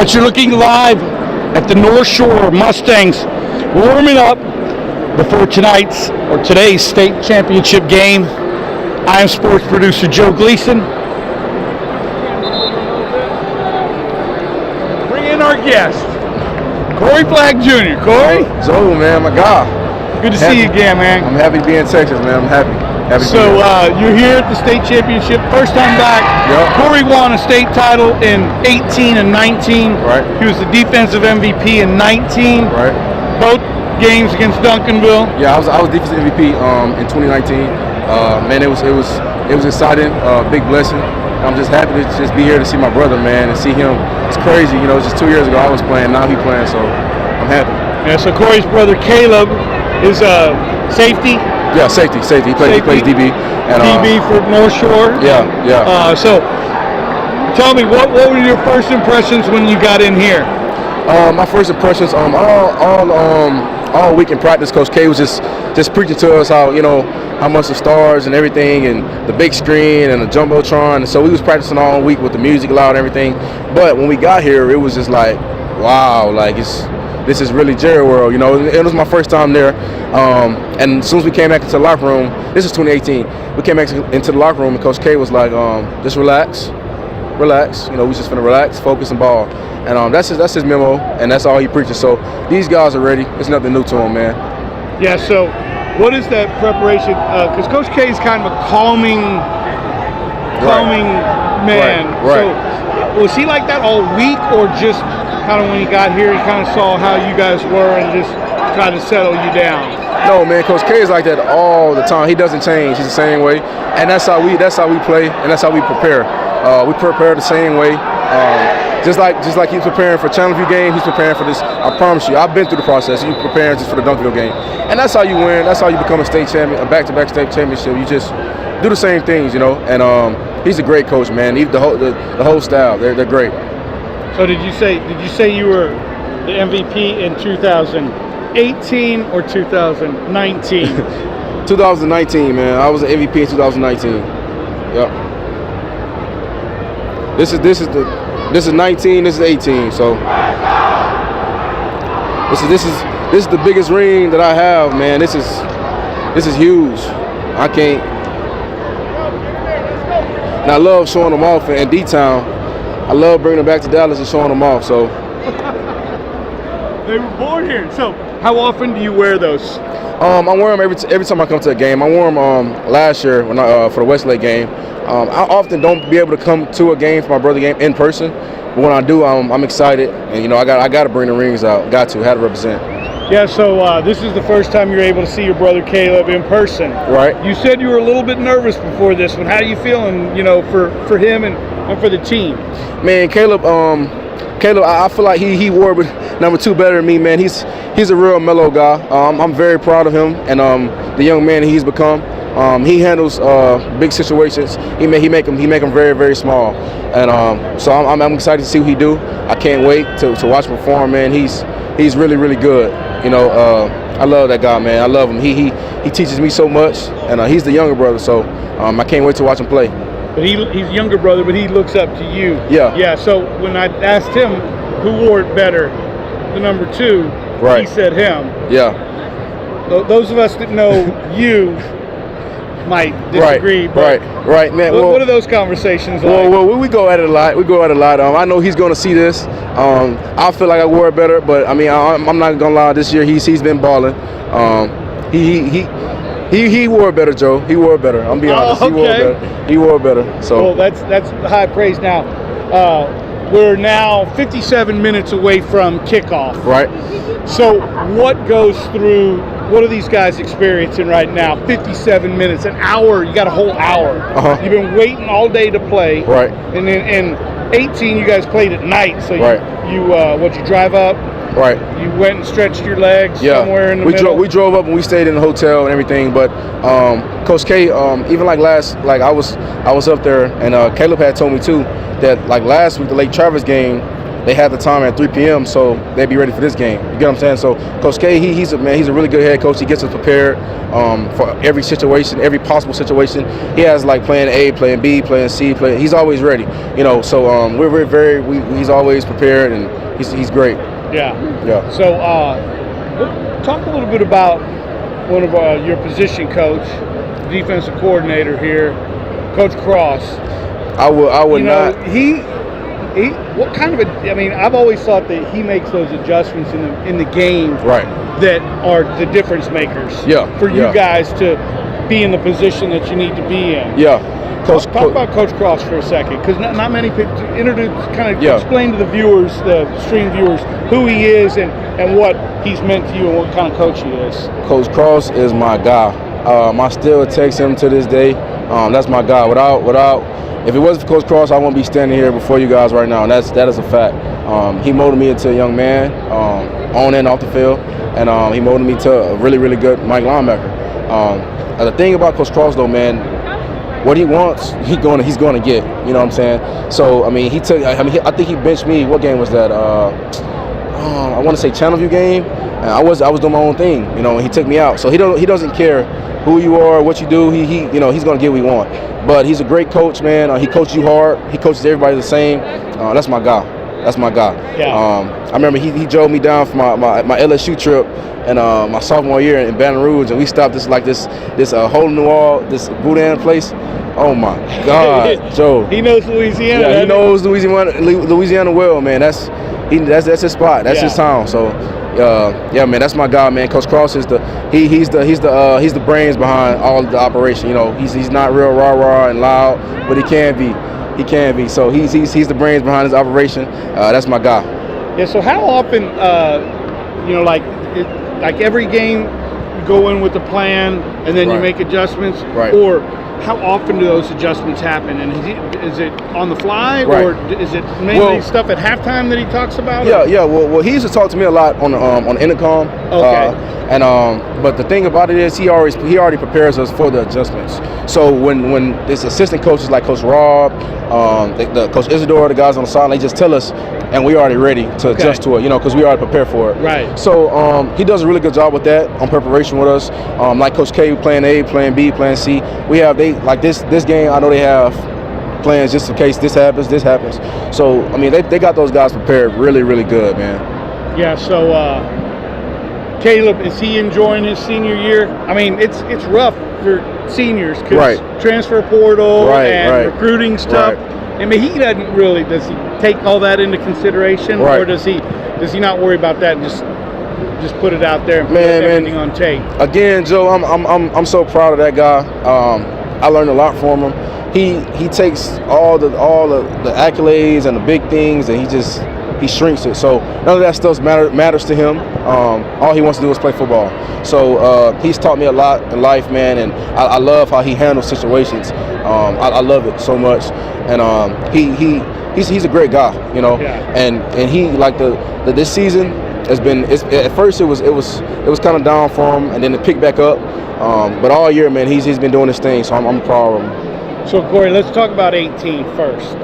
As you're looking live at the North Shore Mustangs warming up before today's state championship game, I am sports producer Joe Gleason. Bring in our guest, Corey Flagg Jr. Corey? Joe, man, my God. Good to see you again, man. I'm happy to be in Texas, man. I'm happy. So you're here at the state championship, first time back. Yep. Corey won a state title in 18 and 19. Right. He was the defensive MVP in 19. Right. Both games against Duncanville. Yeah, I was defensive MVP in 2019. Man, it was exciting, big blessing. I'm just happy to just be here to see my brother, man, and see him. It's crazy, you know. Just 2 years ago I was playing, now he's playing, so I'm happy. Yeah. So Corey's brother Caleb is safety. Yeah, safety. He plays DB. And, DB for North Shore. Yeah. So tell me, what were your first impressions when you got in here? My first impressions, all week in practice, Coach K was just preaching to us how much the stars and everything, and the big screen and the jumbotron. And so we was practicing all week with the music loud and everything. But when we got here, it was just like, wow, like this is really Jerry World, you know. It was my first time there, and as soon as we came back into the locker room, this is 2018. We came back into the locker room, and Coach K was like, just relax. You know, we just finna relax, focus, and ball. And that's his memo, and that's all he preaches. So these guys are ready. It's nothing new to them, man. Yeah. So what is that preparation? Because Coach K is kind of a calming man. Right. So was he like that all week, or just kind of when he got here, he kind of saw how you guys were and just tried to settle you down? No, man, Coach K is like that all the time. He doesn't change. He's the same way, and that's how we play, and that's how we prepare. We prepare the same way. Just like he's preparing for Challengeview game, he's preparing for this. I promise you, I've been through the process. He's preparing just for the Duncanville game, and that's how you win. That's how you become a state champion, a back-to-back state championship. You just do the same things, you know. And he's a great coach, man. The whole staff, they're great. So did you say you were the MVP in 2018 or 2019? 2019, man. I was the MVP in 2019. Yep. This is 19. This is 18. So this is the biggest ring that I have, man. This is huge. I can't. And I love showing them off in D-Town. I love bringing them back to Dallas and showing them off. So they were born here. So how often do you wear those? I wear them every time I come to a game. I wore them last year when for the Westlake game. I often don't be able to come to a game for my brother game in person, but when I do, I'm excited, and you know I got to bring the rings out. Got to represent. Yeah. So this is the first time you're able to see your brother Caleb in person. Right. You said you were a little bit nervous before this one. How are you feeling? You know, for him and for the team. Man, Caleb, I feel like he wore with number 2 better than me, man. He's a real mellow guy. I'm very proud of him and the young man he's become. He handles big situations. He make them very, very small, and so I'm excited to see what he do. I can't wait to watch him perform, man. He's really, really good. You know, I love that guy, man. I love him. He teaches me so much, and he's the younger brother, so I can't wait to watch him play. But he's younger brother, but he looks up to you. Yeah. Yeah. So when I asked him who wore it better, the number 2, right, he said him. Yeah. Those of us that know you might disagree. Right, man. What are those conversations like? Well, we go at it a lot. I know he's going to see this. I feel like I wore it better, but I mean, I'm not gonna lie. This year he's been balling. He wore it better, Joe. He wore it better. I'm being honest. Okay. He wore it better. So well, that's high praise. Now we're now 57 minutes away from kickoff. Right. So what are these guys experiencing right now? 57 minutes, an hour. You got a whole hour. Uh-huh. You've been waiting all day to play. Right. And then in 18, you guys played at night. So right. you drive up? Right. You went and stretched your legs somewhere in the middle? We drove up and we stayed in the hotel and everything. But Coach K, even like I was up there, and Caleb had told me too that like last week, the Lake Travis game, they had the time at 3 p.m. so they'd be ready for this game. You get what I'm saying? So Coach K, he's a really good head coach. He gets us prepared for every situation, every possible situation. He has like plan A, plan B, plan C, he's always ready. So he's always prepared, and he's great. Yeah. So talk a little bit about one of your position coach, defensive coordinator here, Coach Cross. I would not. He what kind of I've always thought that he makes those adjustments in the game that are the difference makers for you guys to be in the position that you need to be in. Talk about Coach Cross for a second, because not many people explain to the viewers, the stream viewers, who he is and what he's meant to you and what kind of coach he is. Coach Cross is my guy. I still text him to this day. That's my guy. If it wasn't for Coach Cross, I wouldn't be standing here before you guys right now, and that is a fact. He molded me into a young man, on and off the field, and he molded me to a really, really good Mike linebacker. The thing about Coach Cross, though, man, what he wants, he's going to get. You know what I'm saying? So I think he benched me. What game was that? I want to say Channelview game. And I was doing my own thing. And he took me out. So he doesn't care who you are, what you do. He's going to get what he wants. But he's a great coach, man. He coaches you hard. He coaches everybody the same. That's my guy. I remember he drove me down for my LSU trip and my sophomore year in Baton Rouge, and we stopped this hole in the wall, this boudin place. Oh my God, Joe. He knows Louisiana. Yeah, he knows Louisiana well, man. That's his spot. That's his town. So man, that's my guy, man. Coach Cross is he's the brains behind all of the operation. He's not real rah and loud, but he can be. So he's the brains behind his operation. That's my guy. Yeah. So how often, like every game, you go in with the plan and then you make adjustments, or how often do those adjustments happen? And is it on the fly, or is it mainly stuff at halftime that he talks about? Yeah. Well, he used to talk to me a lot on the intercom. Okay. But the thing about it is he already prepares us for the adjustments. So when this assistant coaches like Coach Rob, the Coach Isidore, the guys on the sideline, they just tell us, and we're already ready to adjust to it, because we already prepared for it. Right. So he does a really good job with that on preparation with us. Like Coach K, plan A, plan B, plan C. This game, I know they have plans just in case this happens. So they got those guys prepared really, really good, man. Yeah. So Caleb, is he enjoying his senior year? It's rough for seniors because transfer portal and recruiting stuff. Does he take all that into consideration, or does he not worry about that and just put it out there and put everything on tape? Again, Joe, I'm so proud of that guy. I learned a lot from him. He takes all the accolades and the big things, and he shrinks it. So none of that stuff matters to him. All he wants to do is play football. So he's taught me a lot in life, man, and I love how he handles situations. I love it so much, and he's a great guy, And he this season has been. At first it was kind of down for him, and then it picked back up. But all year, man, he's been doing his thing. So I'm proud of him. So, Corey, let's talk about 18 first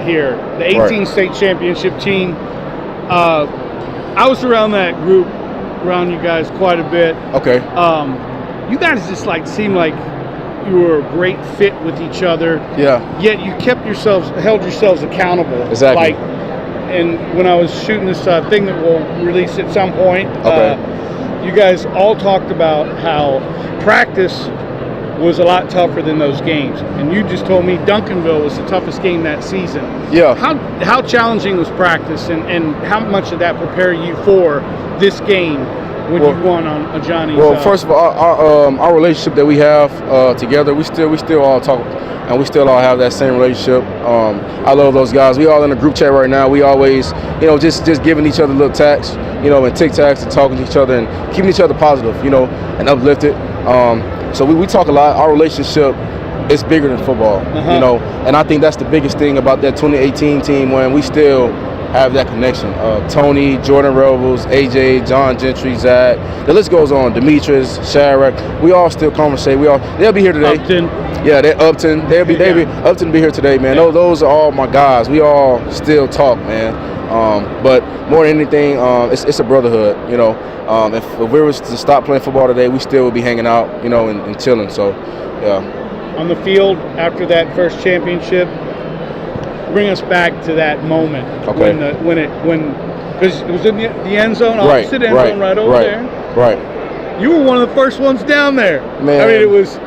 here. The 18 state championship team. I was around that group, around you guys quite a bit. Okay. You guys just seemed like you were a great fit with each other. Yeah. Yet you held yourselves accountable. Exactly. And when I was shooting this thing that we'll release at some point, you guys all talked about how practice was a lot tougher than those games, and you just told me Duncanville was the toughest game that season. Yeah. How challenging was practice, and how much did that prepare you for this game when you won on Johnny's? Well, first of all, our relationship that we have together, we still all talk, and we still all have that same relationship. I love those guys. We all in a group chat right now. We always, just giving each other little tacs, and tic tacs, and talking to each other and keeping each other positive, and uplifted. So we talk a lot. Our relationship is bigger than football, and I think that's the biggest thing about that 2018 team, when we still have that connection. Tony, Jordan Rebels, AJ, John Gentry, Zach. The list goes on. Demetrius, Shadrack. We all still conversate. They'll be here today. Upton. Yeah, Upton. They'll be Upton will be here today, man. Yeah. Those are all my guys. We all still talk, man. But more than anything, it's a brotherhood. You know, if we were to stop playing football today, we still would be hanging out, you know, and chilling. So, yeah. On the field after that first championship, bring us back to that moment. Okay. Because it was in the end zone, opposite end zone, right over there. Right. You were one of the first ones down there. Man. I mean, it was.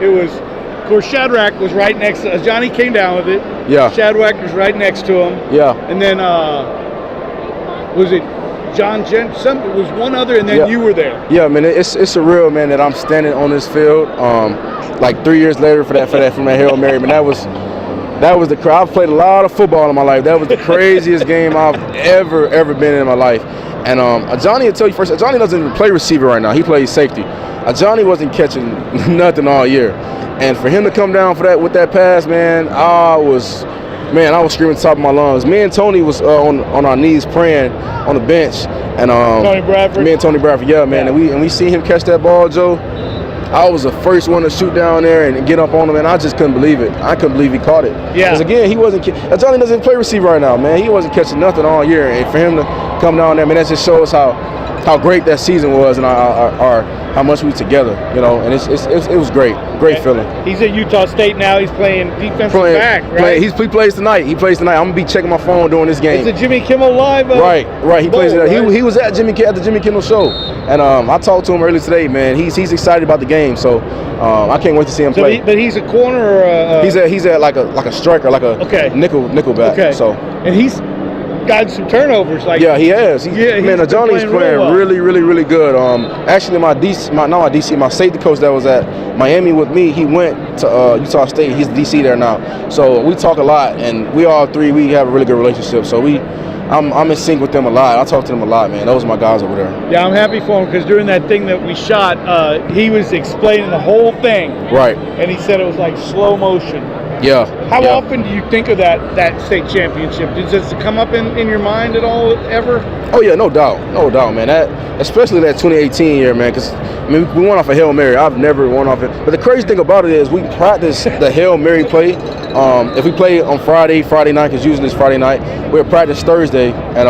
Of course, Shadrack was right next to. Johnny came down with it. Yeah. Shadrack was right next to him. Yeah. And then was it John Gent? It was one other, and then you were there. Yeah, man. It's surreal, man, that I'm standing on this field. Like 3 years later from that Hail Mary, man. That was the crowd. I've played a lot of football in my life. That was the craziest game I've ever been in my life. And Johnny will tell you first. Johnny doesn't even play receiver right now. He plays safety. Johnny wasn't catching nothing all year, and for him to come down with that pass, man, I was screaming at the top of my lungs. Me and Tony was on our knees praying on the bench, and Tony Bradford. Me and Tony Bradford, yeah, man. Yeah. And we see him catch that ball, Joe. I was the first one to shoot down there and get up on him, and I just couldn't believe it. I couldn't believe he caught it. Yeah. Because again, Johnny doesn't play receiver right now, man. He wasn't catching nothing all year, and for him to come down there, man, that just shows how great that season was and how much we were together, you know. And it was great feeling. He's at Utah State now. He's playing defensive back, right? He plays tonight. I'm gonna be checking my phone during this game. It's a Jimmy Kimmel Live. Right. He plays it. Right? He was at the Jimmy Kimmel show, and I talked to him earlier today, man. He's excited about the game, so I can't wait to see him play. But he's a corner or he's at like a striker, like a nickel back. Okay. So and he's gotten some turnovers. He has. Johnny's playing really good. Actually, my safety coach that was at Miami with me, he went to Utah State. He's the DC there now. So we talk a lot, and we all three have a really good relationship. So I'm in sync with them a lot. I talk to them a lot, man. Those are my guys over there. Yeah, I'm happy for him because during that thing that we shot, he was explaining the whole thing. Right. And he said it was like slow motion. Yeah. How often do you think of that state championship? Does it come up in your mind at all ever? Oh yeah, no doubt, man. Especially that 2018 year, man. Because we won off a Hail Mary. I've never won off it. But the crazy thing about it is we practice the Hail Mary play. If we play on Friday night, because usually it's Friday night, we'll practice Thursday, and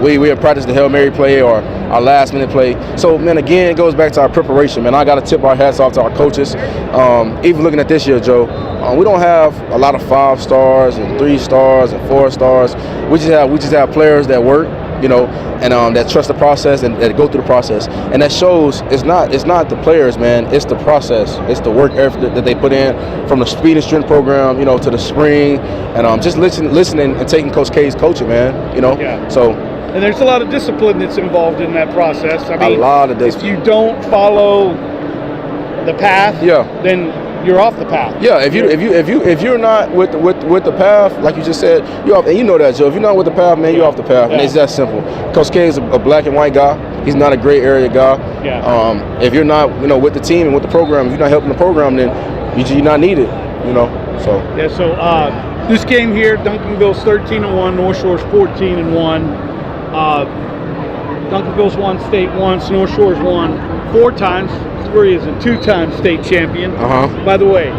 we'll practice the Hail Mary play or our last minute play. So, man, again, it goes back to our preparation, man. I got to tip our hats off to our coaches. Even looking at this year, Joe, we don't have a lot of 5 stars and 3 stars and 4 stars. We just have players that work, you know, and that trust the process and that go through the process. And that shows it's not the players, man. It's the process. It's the work effort that they put in from the speed and strength program, you know, to the spring, and just listening and taking Coach K's coaching, man. You know. Yeah. So. And there's a lot of discipline that's involved in that process. I mean, a lot of discipline. If you don't follow the path, then you're off the path. Yeah, if you're not with the path, like you just said, you're off. And you know that, Joe. If you're not with the path, man, you're off the path. And it's that simple. Coach K is a black and white guy. He's not a gray area guy. Yeah. If you're not, you know, with the team and with the program, if you're not helping the program, then you're not needed. You know. So. Yeah. So this game here, Duncanville's 13-1, North Shore's 14-1. Duncanville's won state once, North Shore's won 4 times. Corey is a 2-time state champion. By the way,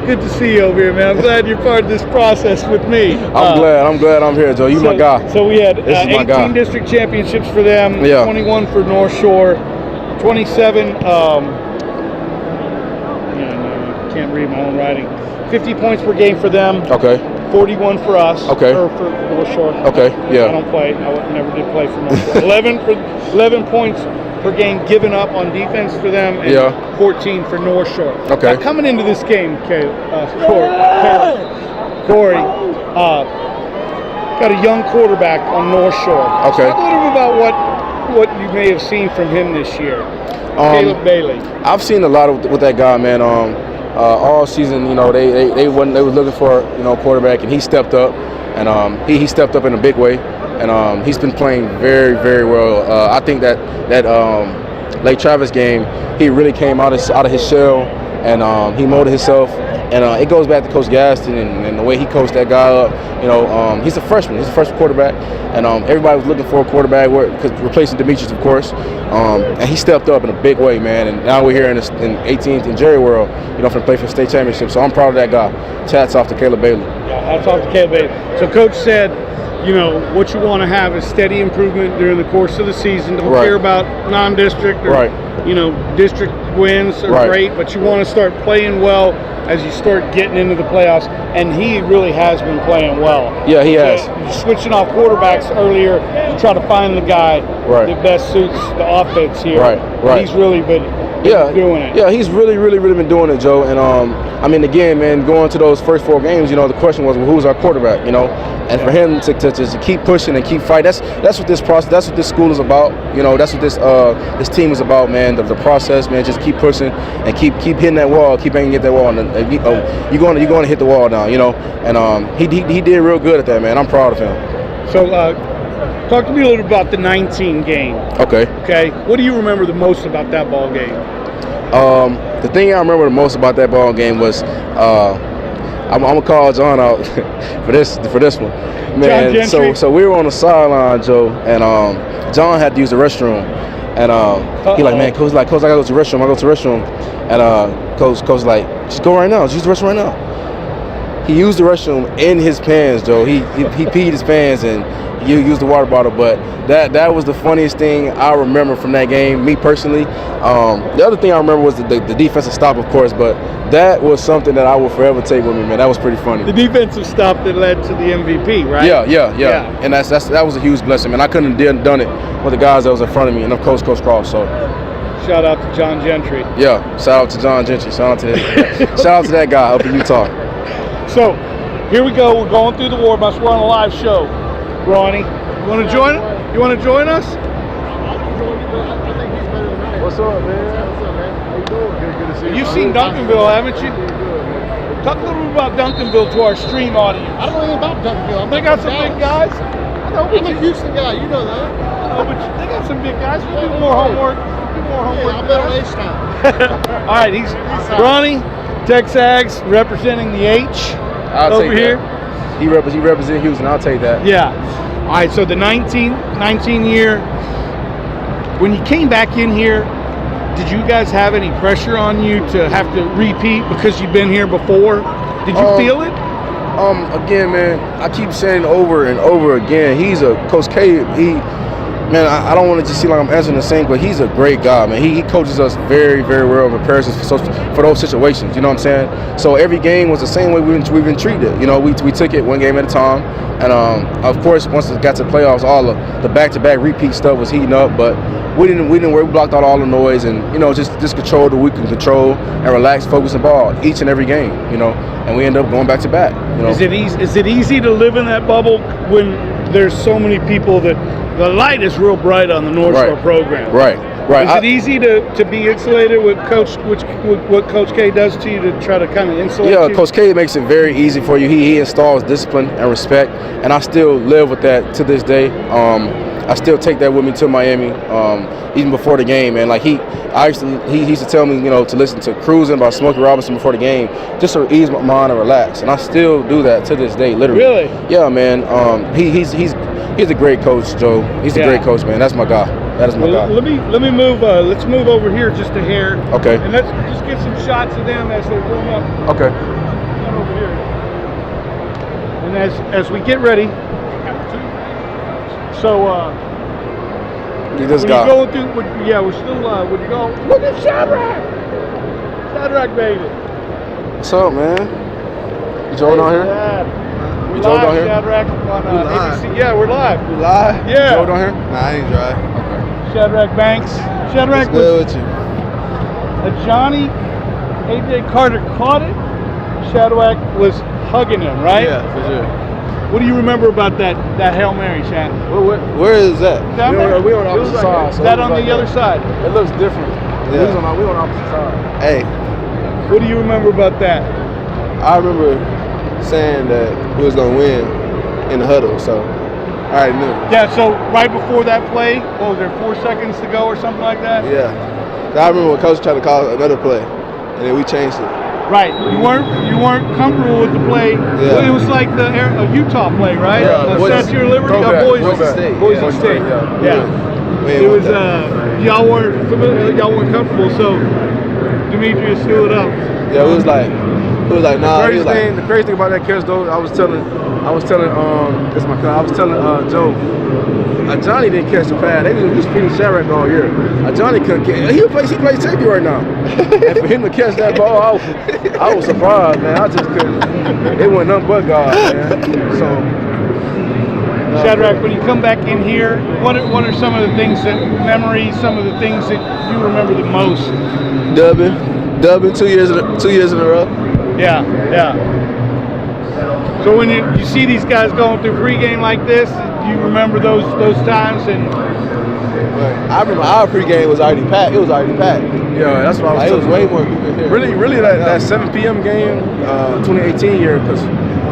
good to see you over here, man. I'm glad you're part of this process with me. I'm glad I'm here, Joe. You my guy. So we had 18 district championships for them, 21 for North Shore, 27, can't read my own writing, 50 points per game for them. Okay. 41 for us. Okay. Or for North Shore. Okay, yeah. I don't play. I never did play for North Shore. 11 points per game given up on defense for them, and 14 for North Shore. Okay. Now, coming into this game, Corey, got a young quarterback on North Shore. Okay. Talk a little bit about what you may have seen from him this year. Caleb Bailey. I've seen a lot with that guy, man. All season, you know, they was looking for, you know, a quarterback, and he stepped up, and he stepped up in a big way, and he's been playing very, very well. I think that Lake Travis game, he really came out of his shell, and he molded himself And it goes back to Coach Gaston and the way he coached that guy up. You know, he's a freshman. He's a freshman quarterback. And everybody was looking for a quarterback, replacing Demetrius, of course. And he stepped up in a big way, man. And now we're here in 18th and Jerry World, you know, for the play for the state championship. So I'm proud of that guy. Hats off to Caleb Bailey. Yeah, hats off to Caleb Bailey. So Coach said, you know, what you want to have is steady improvement during the course of the season. Don't care about non-district or, you know, district wins are great, but you want to start playing well as you start getting into the playoffs. And he really has been playing well. Yeah, he has. Switching off quarterbacks earlier to try to find the guy that best suits the offense here. Right. He's really been doing it. Yeah, he's really been doing it, Joe. And I mean, again, man, going to those first 4 games, you know, the question was, well, who's our quarterback? You know, and for him to keep pushing and keep fighting, that's what this process, that's what this school is about. You know, that's what this team is about, man. The process, man. Just keep pushing and keep hitting that wall, keep banging at that wall, and you're going to hit the wall now. You know, and he did real good at that, man. I'm proud of him. So, talk to me a little about the 19 game. Okay. What do you remember the most about that ball game? The thing I remember the most about that ball game was I'm gonna call John out for this one, man. So we were on the sideline, Joe, and John had to use the restroom, and he like, man, Coach, I gotta go to the restroom. I go to the restroom, and Coach like, just go right now. Just use the restroom right now. He used the restroom in his pants, Joe. He peed his pants and you used the water bottle. But that was the funniest thing I remember from that game, me personally. The other thing I remember was the defensive stop, of course, but that was something that I will forever take with me, man. That was pretty funny. The defensive stop that led to the MVP, right? Yeah. And that was a huge blessing, man. I couldn't have done it with the guys that was in front of me, and of course, Coach Cross. So shout out to John Gentry. Yeah, shout out to John Gentry. Shout out to that guy up in Utah. So here we go. We're going through the war bus. We're on a live show. Ronnie, you want to join us? You want to join us? What's up, man? How you doing? Good to see you. You've seen Duncanville, haven't you? Talk a little bit about Duncanville to our stream audience. I don't know anything about Duncanville. They got some big guys. I know, I'm a Houston guy. You know that. I know, but they got some big guys. We'll do more homework. Yeah, I bet on H-Town. All right, he's Ronnie, Texags, representing the H over here. He represents Houston. I'll take that. Yeah. All right, so the 19 year, when you came back in here, did you guys have any pressure on you to have to repeat because you've been here before? Did you feel it? Again, man, I keep saying over and over again, he's a Coach K. Man, I don't want to just seem like I'm answering the same, but he's a great guy, man. He coaches us very, very well and prepares us for those situations. You know what I'm saying? So every game was the same way we've been treated. You know, we took it one game at a time, and of course, once it got to the playoffs, all the back-to-back repeat stuff was heating up. But we didn't worry. We blocked out all the noise, and you know, just control what we can control and relax, focus the ball each and every game. You know, and we end up going back to back. You know, is it easy to live in that bubble when there's so many people that the light is real bright on the North Shore program? Right. Is it easy to be insulated with what Coach K does to you to try to kind of insulate you? Yeah, Coach K makes it very easy for you. He installs discipline and respect, and I still live with that to this day. I still take that with me to Miami, even before the game, man. Like he used to tell me, you know, to listen to Cruising by Smokey Robinson before the game, just to ease my mind and relax. And I still do that to this day, literally. Really? Yeah, man. He's a great coach, Joe. He's a great coach, man. That's my guy. That is my guy. Let me move. Let's move over here just a hair. Okay. And let's just get some shots of them as they warm up. Okay. Come over here. And as we get ready. So. You just got. Going through. We're still. Would you go? Look at Shadrack. Shadrack made it. What's up, man? You joining on here? Yeah. You drove down here? Shadrack on ABC. Yeah, we're live. We live? Yeah. You drove down here? Nah, I ain't drive. Okay. Shadrack Banks. Shadrack What's good with you? Johnny, AJ Carter caught it. Shadrack was hugging him, right? Yeah, for sure. What do you remember about that Hail Mary, Shan? Where is that? Down there? We on the opposite side. Is that on the other side? It looks different. Yeah. We on the opposite side. Hey, what do you remember about that? I remember saying that we was gonna win in the huddle, so I already knew. Yeah, so right before that play, what was there, 4 seconds to go or something like that? Yeah. I remember when Coach tried to call another play, and then we changed it. Right. You weren't comfortable with the play. Yeah. It was like the Utah play, right? Yeah. Statue of Liberty, Boise State. Yeah. It was y'all weren't comfortable, so Demetrius threw it up. Yeah, it was like nah. The crazy thing about that catch though, I was telling this my cousin. I was telling Joe. Johnny didn't catch the pass. They was just feeding Shadrack all year. Johnny couldn't catch. He plays safety right now. And for him to catch that ball, I was surprised, man. I just couldn't. It wasn't nothing but God, man. So. Shadrack, when you come back in here, what are some of the things some of the things that you remember the most? Dubbing 2 years in a row. Yeah. So when you see these guys going through pregame like this, you remember those times? And I remember our pregame was already packed. It was already packed. Yeah, that's what I was. It was way more people here. Really, that 7 p.m. game, 2018 year, because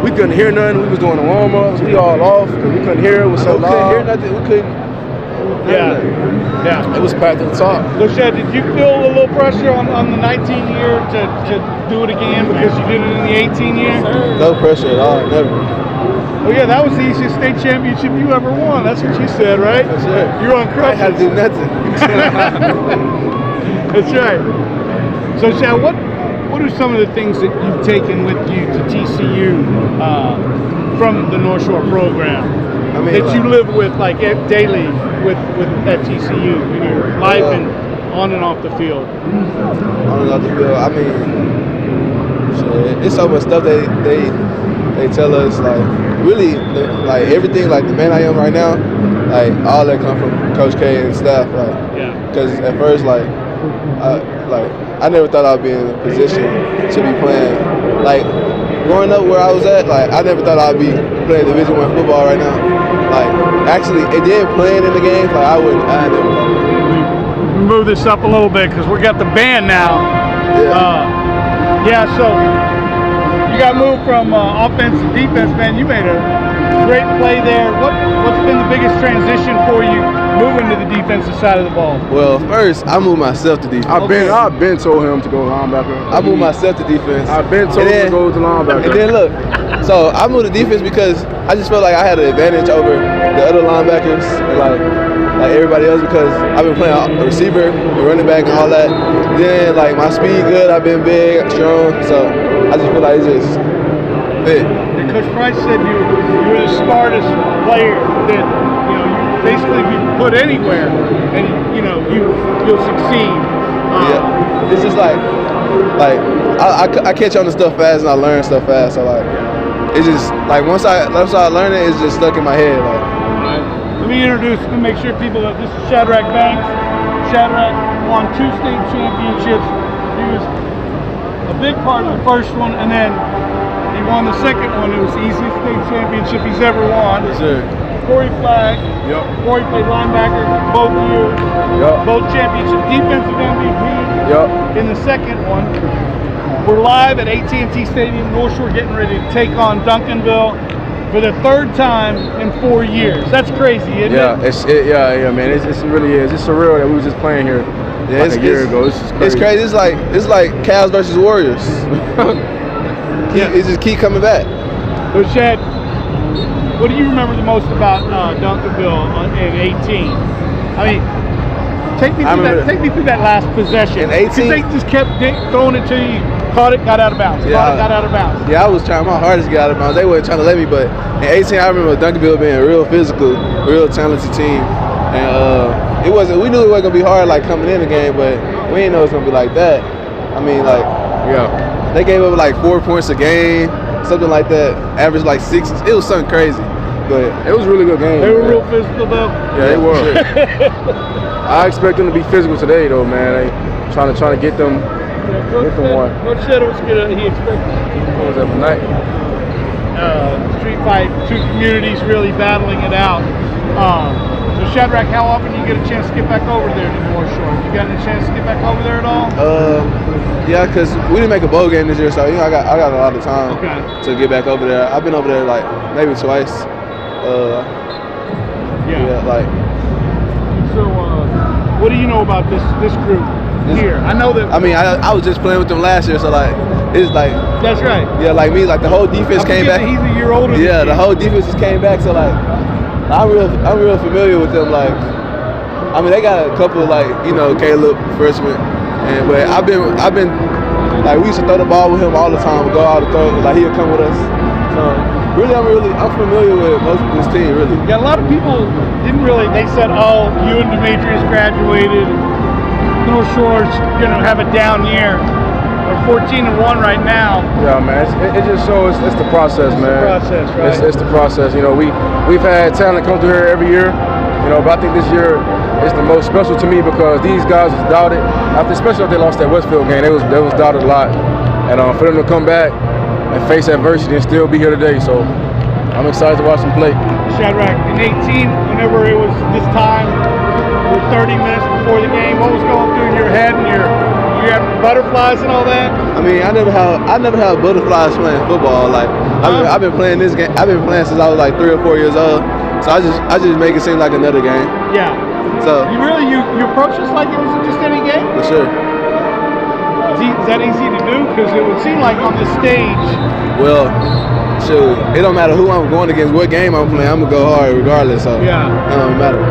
we couldn't hear nothing. We was doing the warm-ups. We all off because we couldn't hear. It was so loud. We couldn't hear nothing. We couldn't. Yeah. It was packed to the top. So, Shad, did you feel a little pressure on the 19 year to do it again because you did it in the 18 year? No pressure at all. Never. Oh yeah, that was the easiest state championship you ever won. That's what you said, right? That's right. You're on crutches. I had to do nothing. That's right. So, Shad, what are some of the things that you've taken with you to TCU from the North Shore program? That you live with like daily with at TCU, life and on and off the field. On and off the field. I mean, shit, it's so much stuff they tell us, like really, like everything, like the man I am right now, like all that come from Coach K and staff, like. Yeah. Because at first, I never thought I'd be in a position to be playing. Like growing up where I was at, like I never thought I'd be playing Division I football right now. Like actually, and then playing in the games, like I never thought. Move this up a little bit because we got the band now. So you got moved from offense to defense, man. You made a great play there. What's been the biggest transition for you moving to the defensive side of the ball? Well, first I moved myself to defense. I've been told him to go linebacker. I moved myself to defense. I've been told him to go to linebacker. And then look, so I moved to defense because I just felt like I had an advantage over the other linebackers and like everybody else because I've been playing a receiver, a running back, and all that. Then like my speed good, I've been big, strong, so I just feel like it's just fit. And Coach Price said you were the smartest player that you basically be put anywhere, and you'll succeed. Yeah, it's just like I catch on to stuff fast and I learn stuff fast. So like it's just like once I learn it, it's just stuck in my head. Like. Let me introduce to make sure people know this is Shadrack Banks. Shadrack won 2 state championships. He was a big part of the first one, and then he won the second one. It was the easiest state championship he's ever won. Yes, sir. Corey Flagg. Yep. Corey played linebacker both years. Yep. Both championship defensive MVP. Yep. In the second one. We're live at AT&T Stadium, North Shore, getting ready to take on Duncanville for the 3rd time in 4 years. That's crazy, isn't it? Yeah, man. It really is. It's surreal that we were just playing here a year ago. It's just crazy. It's crazy. It's like Cavs versus Warriors. It just keep coming back. So, Shad, what do you remember the most about Duncanville in 18? I mean, take me through that last possession. In 18, because they just kept throwing it to you. Caught it, got out of bounds. Got out of bounds. Yeah, I was trying my hardest to get out of bounds. They weren't trying to let me, but in 18, I remember Duncanville being a real physical, real talented team. And we knew it wasn't gonna be hard like coming in the game, but we didn't know it was gonna be like that. I mean, they gave up like 4 points a game, something like that. Average like 6. It was something crazy, but it was a really good game. They were real physical though. Yeah, they were. I expect them to be physical today, though, man. They trying to get them. Coach said it was good. He expected. What was that for night? Street fight, 2 communities really battling it out. So Shadrack, how often do you get a chance to get back over there to North Shore? You got any chance to get back over there at all? Yeah, because we didn't make a bowl game this year, so I got a lot of time to get back over there. I've been over there like maybe twice. So what do you know about this group? here? I know that. I mean, I was just playing with them last year, so like it's like. That's right. Yeah, like me, like the whole defense came back. He's a year older. Yeah, the whole defense just came back, so like I'm real familiar with them. Like, I mean, they got a couple like Caleb freshmen, but I've been like we used to throw the ball with him all the time. We go out to throw, like he'll come with us. So really, I'm familiar with most of this team. Really. Yeah, a lot of people didn't really. They said, "Oh, you and Demetrius graduated. North Shore's gonna have a down year." We're 14-1 right now. Yeah, man. It just shows it's the process, man. It's the process, right? It's the process. We've had talent come through here every year. But I think this year is the most special to me because these guys was doubted. Especially after they lost that Westfield game, they was doubted a lot. And for them to come back and face adversity and still be here today, so I'm excited to watch them play. Shadrach, in 18, whenever it was this time, 30 minutes before the game, what was going through your head and you have butterflies and all that? I mean, I never had butterflies playing football. Like I've been playing this game. I've been playing since I was like 3 or 4 years old. So I just make it seem like another game. Yeah. So you approach this like it was just any game? For sure. Is that easy to do? Because it would seem like on the stage. Well, shoot, it don't matter who I'm going against, what game I'm playing. I'm gonna go hard regardless. So yeah. It don't matter.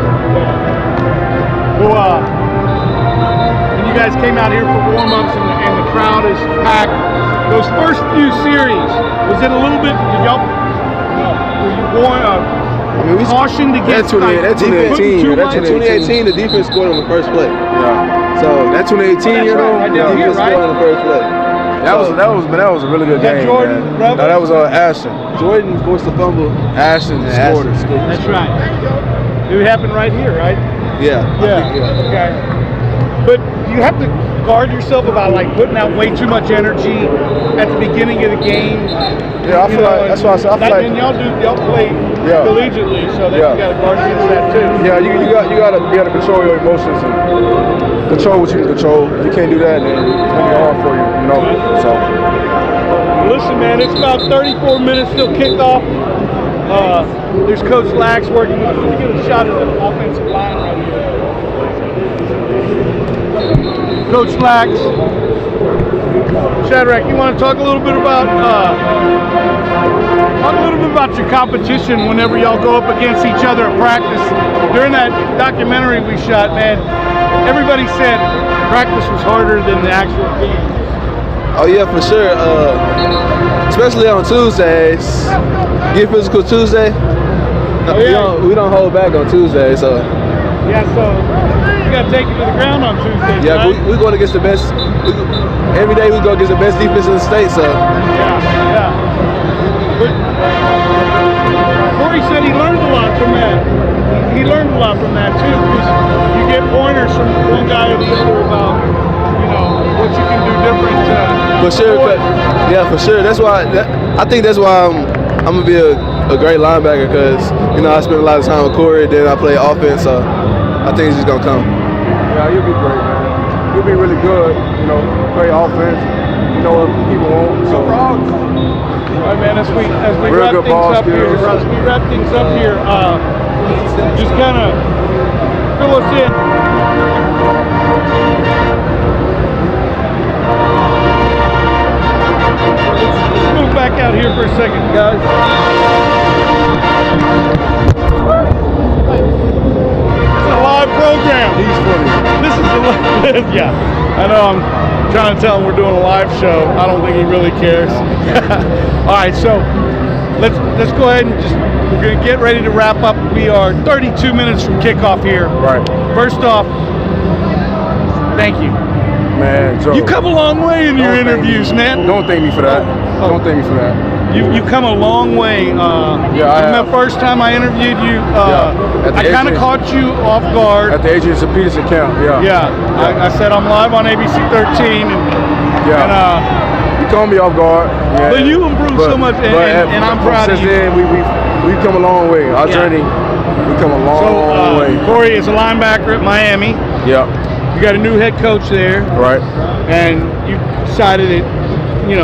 Well, when you guys came out here for warm-ups and the crowd is packed, those first few series, was it a little bit? Were you going? Caution to get that 2018. That 2018, the defense scored on the first play. Yeah. So that 2018, the defense scored on the first play. That was a really good game. Jordan, man. No, that was Ashton. Jordan forced the fumble. Ashton scored it. That's right. It happened right here, right? Yeah. Okay. But you have to guard yourself about like putting out way too much energy at the beginning of the game. Yeah, I feel like that's why I feel like. And y'all play collegiately, so that you got to guard against that too. Yeah, you got to be able to control your emotions and control what you can control. If you can't do that, then it's gonna be hard for you. So. Listen, man, it's about 34 minutes till kickoff. There's Coach Lax working with us. Let me get a shot of the offensive line right here. Coach Lax, Shadrach, you want to talk a little bit about your competition whenever y'all go up against each other at practice? During that documentary we shot, man, everybody said practice was harder than the actual game. Oh yeah, for sure. Especially on Tuesdays. Get physical Tuesday. Oh, yeah. We don't hold back on Tuesday, so. Yeah, so you got to take it to the ground on Tuesdays. Yeah, right? we're going against the best. Every day we go against the best defense in the state, so. Yeah. But Corey said he learned a lot from that. He learned a lot from that too, because you get pointers from one guy or the other about, what you can do different. For sure, for sure. That's why. I think that's why I'm gonna be a great linebacker because I spend a lot of time with Corey. Then I play offense, so I think it's just gonna come. Yeah, you'll be great, man. You'll be really good. Play offense. You know what people want. So. All right, man. As we wrap things up here, just kind of fill us in. Let's move back out here for a second, guys. It's a live program. He's funny. This is yeah. I know I'm trying to tell him we're doing a live show. I don't think he really cares. All right, so let's go ahead and we're going to get ready to wrap up. We are 32 minutes from kickoff here. Right. First off, thank you. Man, Joe. You come a long way in your interviews, man. Don't thank me for that. Don't thank me for that. You come a long way. Yeah, the first time I interviewed you, I kind of caught you off guard. At the Adrian Peterson camp, Yeah. I said I'm live on ABC 13, and you caught me off guard. Yeah. But you improved so much, and I'm proud of you. Since then, we've come a long way. Our journey, we've come a long way. Corey is a linebacker at Miami. Yeah. You got a new head coach there. Right. And you decided that, you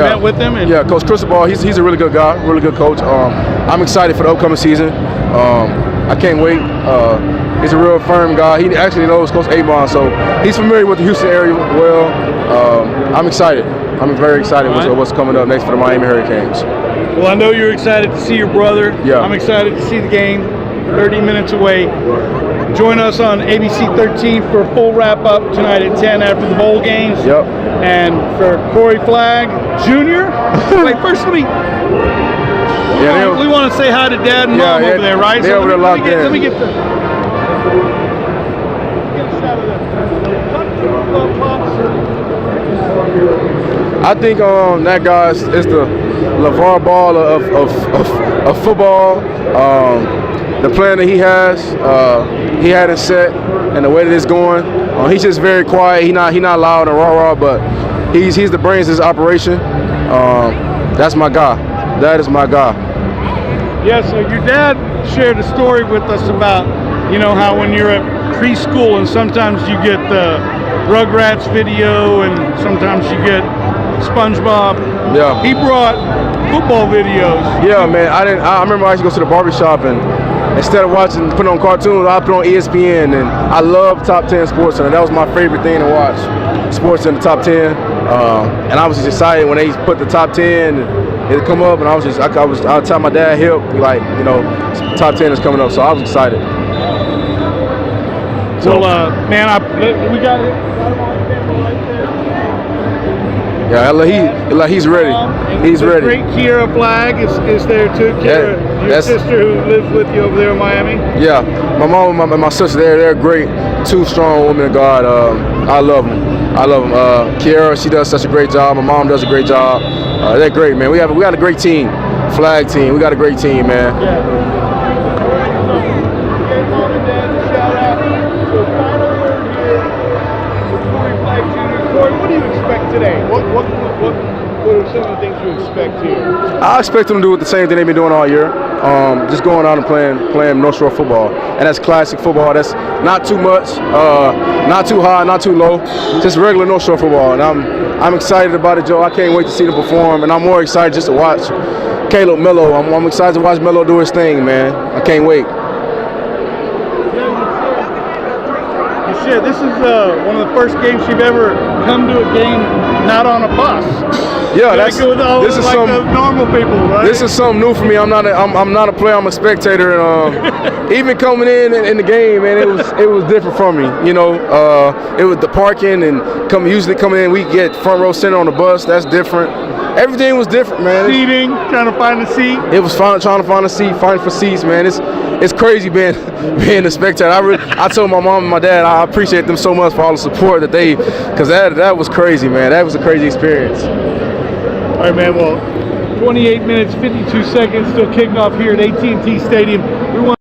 met with him. And Coach Cristobal, he's a really good guy, really good coach. I'm excited for the upcoming season. I can't wait. He's a real firm guy. He actually knows Coach Avon, so he's familiar with the Houston area well. I'm excited. I'm very excited with what's coming up next for the Miami Hurricanes. Well, I know you're excited to see your brother. Yeah. I'm excited to see the game. 30 minutes away. Join us on ABC 13 for a full wrap-up tonight at 10 after the bowl games. Yep. And for Corey Flagg Jr. Wait, first we want to say hi to Dad and Mom over there, right? They're over there locked in. Let me get a shot of I think that guy is the LeVar Ball of football. The plan that he had it set, and the way that it's going. He's just very quiet. He not loud and rah-rah, but he's the brains of this operation. That's my guy. That is my guy. Yeah, so your dad shared a story with us about, how when you're at preschool and sometimes you get the Rugrats video and sometimes you get SpongeBob. Yeah. He brought football videos. Yeah, man. I remember I used to go to the barbershop, and instead of putting on cartoons, I put on ESPN, and I love top 10 sports, and that was my favorite thing to watch. Sports in the top 10. And I was just excited when they put the top 10. It come up, and I would tell my dad, help, like, top 10 is coming up, so I was excited. So, man, we got him on camera right there. Yeah, he's ready. He's ready. Great Kiera Flagg is there too. Kiera, your sister who lives with you over there in Miami. Yeah, my mom and my sister, they're great. Two strong women of God. I love them. Kiera, she does such a great job. My mom does a great job. They're great, man. We got a great team, flag team. We got a great team, man. Yeah. Mom and Dad, shout out. So final word here for Corey Flagg Jr. Corey, what do you expect today? What are some of the things you expect here? I expect them to do the same thing they've been doing all year. Just going out and playing North Shore football, and that's classic football. That's not too much, not too high, not too low. Just regular North Shore football, and I'm excited about it, Joe. I can't wait to see them perform, and I'm more excited just to watch Caleb Melo. I'm excited to watch Melo do his thing, man. I can't wait. Yeah, this is one of the first games you've ever come to a game not on a bus. Yeah, this is like the normal people, right? This is something new for me. I'm not a player. I'm a spectator, and even coming in the game, man, it was different for me. It was the parking and usually coming in, we get front row center on the bus. That's different. Everything was different, man. Seating, trying to find a seat. It was fun trying to find a seat, fighting for seats, man. It's crazy being a spectator. I told my mom and my dad I appreciate them so much for all the support that because that was crazy, man. That was a crazy experience. All right, man. Well, 28 minutes, 52 seconds till kickoff here at AT&T Stadium. We want